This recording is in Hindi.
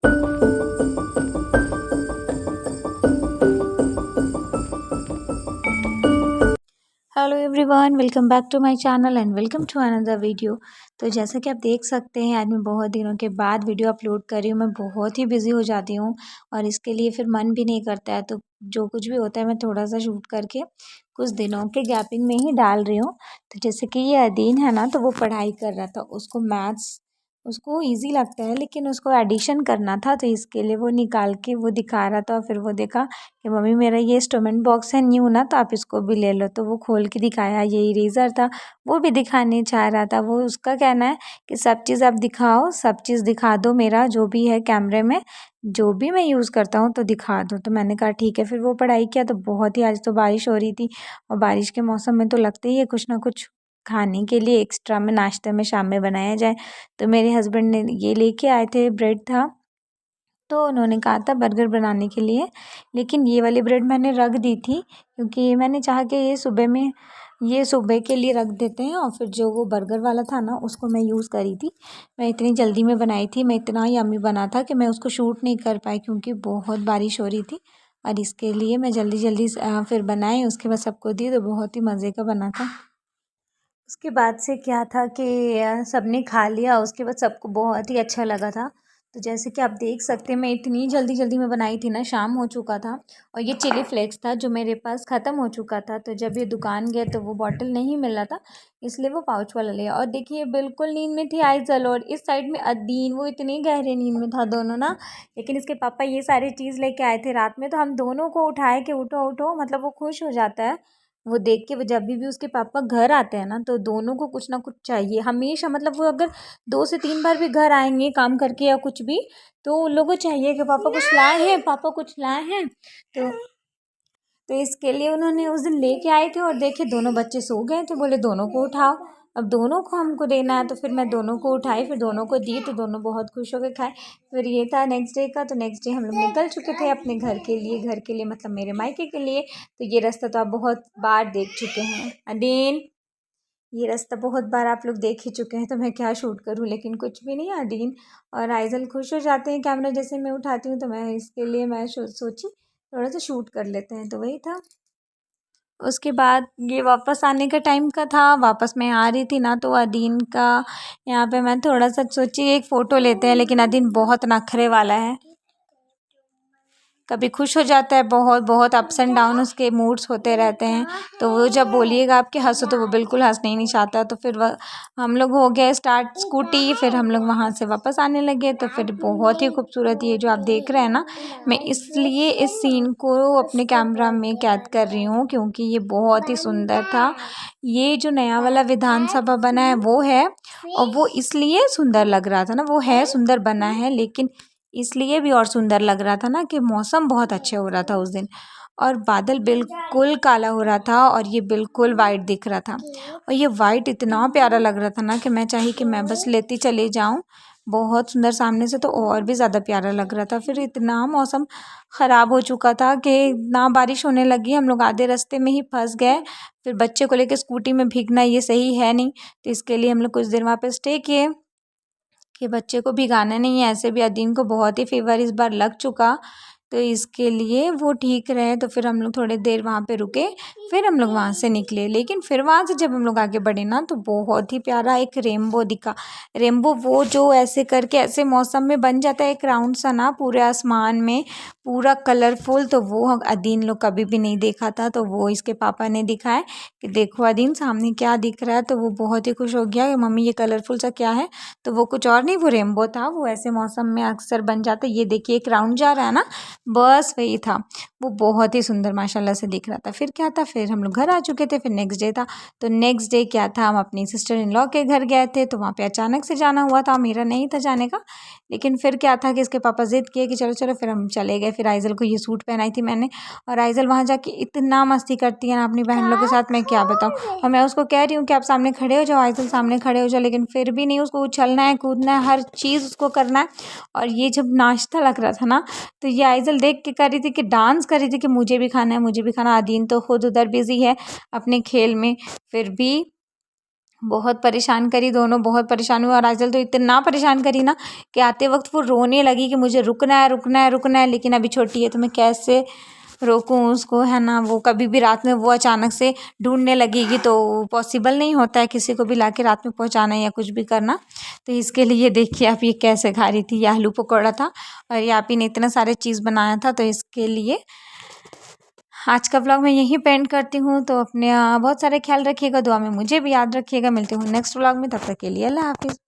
Hello everyone, welcome back to my channel and welcome to another video. तो जैसा कि आप देख सकते हैं, आज मैं बहुत दिनों के बाद वीडियो अपलोड कर रही हूँ। मैं बहुत ही बिज़ी हो जाती हूँ और इसके लिए फिर मन भी नहीं करता है। तो जो कुछ भी होता है मैं थोड़ा सा शूट करके कुछ दिनों के गैपिंग में ही डाल रही हूँ। तो जैसे कि ये अदीन है ना, तो वो पढ़ाई कर रहा था, उसको मैथ्स उसको ईज़ी लगता है, लेकिन उसको एडिशन करना था। तो इसके लिए वो निकाल के वो दिखा रहा था। फिर वो देखा कि मम्मी मेरा ये इंस्ट्रूमेंट बॉक्स है न्यू ना, तो आप इसको भी ले लो। तो वो खोल के दिखाया, ये इरेज़र था, वो भी दिखाने चाह रहा था। वो उसका कहना है कि सब चीज़ आप दिखाओ, सब चीज़ दिखा दो, मेरा जो भी है कैमरे में जो भी मैं यूज़ करता हूँ तो दिखा दो। तो मैंने कहा ठीक है। फिर वो पढ़ाई किया। तो बहुत ही, आज तो बारिश हो रही थी और बारिश के मौसम में तो लगता ही है कुछ ना कुछ खाने के लिए एक्स्ट्रा में नाश्ते में शाम में बनाया जाए। तो मेरे हस्बैंड ने ये लेके आए थे, ब्रेड था, तो उन्होंने कहा था बर्गर बनाने के लिए। लेकिन ये वाली ब्रेड मैंने रख दी थी, क्योंकि मैंने चाहा कि ये सुबह के लिए रख देते हैं और फिर जो वो बर्गर वाला था ना, उसको मैं यूज़ करी थी। मैं इतनी जल्दी में बनाई थी, मैं इतना यम्मी बना था कि मैं उसको शूट नहीं कर पाई, क्योंकि बहुत बारिश हो रही थी। और इसके लिए मैं जल्दी जल्दी फिर बनाई, उसके बाद सबको दी, तो बहुत ही मज़े का बना था। उसके बाद से क्या था कि सबने खा लिया। उसके बाद सबको बहुत ही अच्छा लगा था। तो जैसे कि आप देख सकते हैं, मैं इतनी जल्दी जल्दी में बनाई थी ना, शाम हो चुका था और ये चिली फ्लेक्स था जो मेरे पास ख़त्म हो चुका था। तो जब ये दुकान गए तो वो बॉटल नहीं मिल रहा था, इसलिए वो पाउच वाला लिया। और देखिए, बिल्कुल नींद में थी आइज़ल, और इस साइड में अदीन, वो इतनी गहरे नींद में था दोनों ना। लेकिन इसके पापा ये सारी चीज़ लेके आए थे रात में, तो हम दोनों को उठाए कि उठो उठो, मतलब वो खुश हो जाता है वो देख के। वो जब भी उसके पापा घर आते हैं ना, तो दोनों को कुछ ना कुछ चाहिए हमेशा। मतलब वो अगर 2 से 3 बार भी घर आएंगे काम करके या कुछ भी, तो उन लोगों को चाहिए कि पापा कुछ लाए हैं, पापा कुछ लाए हैं। तो इसके लिए उन्होंने उस दिन लेके आए थे, और देखे दोनों बच्चे सो गए थे, बोले दोनों को उठाओ, अब दोनों को हमको देना है। तो फिर मैं दोनों को उठाई, फिर दोनों को दी, तो दोनों बहुत खुश होकर खाए। फिर ये था नेक्स्ट डे का। तो नेक्स्ट डे हम लोग निकल चुके थे अपने घर के लिए मतलब मेरे मायके के लिए। तो ये रास्ता तो आप बहुत बार देख चुके हैं अदीन, ये रास्ता बहुत बार आप लोग देख ही चुके हैं, तो मैं क्या शूट करूं। लेकिन कुछ भी नहीं, अदीन और आइज़ल खुश हो जाते हैं कैमरा जैसे मैं उठाती हूँ, तो मैं इसके लिए मैं सोची थोड़ा सा शूट कर लेते हैं। तो वही था। उसके बाद ये वापस आने का टाइम का था, वापस मैं आ रही थी ना, तो अदीन का यहाँ पे मैं थोड़ा सा सोची एक फ़ोटो लेते हैं। लेकिन अदीन बहुत नखरे वाला है, कभी खुश हो जाता है, बहुत बहुत अप्स एंड डाउन उसके मूड्स होते रहते हैं। तो वो जब बोलिएगा आपके हंसो, तो वो बिल्कुल हंसने ही नहीं चाहता। तो फिर हम लोग हो गए स्टार्ट स्कूटी, फिर हम लोग वहाँ से वापस आने लगे। तो फिर बहुत ही खूबसूरत ये जो आप देख रहे हैं ना, मैं इसलिए इस सीन को अपने कैमरा में कैद कर रही हूँ, क्योंकि ये बहुत ही सुंदर था। ये जो नया वाला विधानसभा बना है वो है, और वो इसलिए सुंदर लग रहा था ना, वो है सुंदर बना है, लेकिन इसलिए भी और सुंदर लग रहा था ना कि मौसम बहुत अच्छे हो रहा था उस दिन, और बादल बिल्कुल काला हो रहा था और ये बिल्कुल वाइट दिख रहा था। और ये वाइट इतना प्यारा लग रहा था ना कि मैं चाही कि मैं बस लेती चले जाऊं। बहुत सुंदर, सामने से तो और भी ज़्यादा प्यारा लग रहा था। फिर इतना मौसम ख़राब हो चुका था कि ना बारिश होने लगी, हम लोग आधे रास्ते में ही फंस गए। फिर बच्चे को लेकर स्कूटी में भीगना ये सही है नहीं, तो इसके लिए हम लोग कुछ देर वहाँ पे स्टे किए कि बच्चे को भिगाना नहीं है। ऐसे भी अदीन को बहुत ही फीवर इस बार लग चुका, तो इसके लिए वो ठीक रहे। तो फिर हम लोग थोड़ी देर वहाँ पे रुके, फिर हम लोग वहाँ से निकले। लेकिन फिर वहाँ से जब हम लोग आगे बढ़े ना, तो बहुत ही प्यारा एक रेनबो दिखा। रेनबो वो जो ऐसे करके ऐसे मौसम में बन जाता है, एक राउंड सा ना पूरे आसमान में, पूरा कलरफुल। तो वो अदीन लोग कभी भी नहीं देखा था, तो वो इसके पापा ने दिखाया कि देखो अदीन सामने क्या दिख रहा है। तो वो बहुत ही खुश हो गया कि मम्मी ये कलरफुल सा क्या है। तो वो कुछ और नहीं, वो रेनबो था, वो ऐसे मौसम में अक्सर बन जाता है। ये देखिए एक राउंड जा रहा है ना, बस वही था। वो बहुत ही सुंदर माशाल्लाह से दिख रहा था। फिर क्या था, फिर हम लोग घर आ चुके थे। फिर नेक्स्ट डे था। तो नेक्स्ट डे क्या था, हम अपनी सिस्टर इन लॉ के घर गए थे। तो वहाँ पे अचानक से जाना हुआ था, मेरा नहीं था जाने का। लेकिन फिर क्या था कि इसके पापा ज़िद किए कि चलो चलो, फिर हम चले गए। फिर आइज़ल को ये सूट पहनाई थी मैंने, और आइज़ल वहाँ जाके इतना मस्ती करती है ना अपनी बहन लोग के साथ, मैं क्या बताऊँ। और मैं उसको कह रही हूँ कि आप सामने खड़े हो जाओ, आइज़ल सामने खड़े हो जाओ, लेकिन फिर भी नहीं, उसको उछलना है, कूदना है, हर चीज़ उसको करना है। और ये जब नाश्ता लग रहा था ना, तो ये आइज़ल देख के कर रही थी कि डांस कर रही थी कि मुझे भी खाना है, मुझे भी खाना। अदीन तो खुद उधर बिजी है अपने खेल में, फिर भी बहुत परेशान करी, दोनों बहुत परेशान हुए और आंचल तो इतना परेशान करी ना कि आते वक्त वो रोने लगी कि मुझे रुकना है रुकना है रुकना है, लेकिन अभी छोटी है तो मैं कैसे रोकूं उसको, है ना। वो कभी भी रात में वो अचानक से ढूंढने लगेगी तो पॉसिबल नहीं होता है किसी को भी लाके रात में पहुंचाना या कुछ भी करना। तो इसके लिए देखिए आप ये कैसे खा रही थी। ये आलू पकौड़ा था और ये आप ही ने इतना सारे चीज़ बनाया था, तो इसके लिए आज का व्लॉग मैं यहीं पे एंड करती हूँ। तो अपने बहुत सारे ख्याल रखिएगा, दुआ में मुझे भी याद रखिएगा। मिलती हूँ नेक्स्ट व्लॉग में, तब तक के लिए अल्लाह हाफिज़।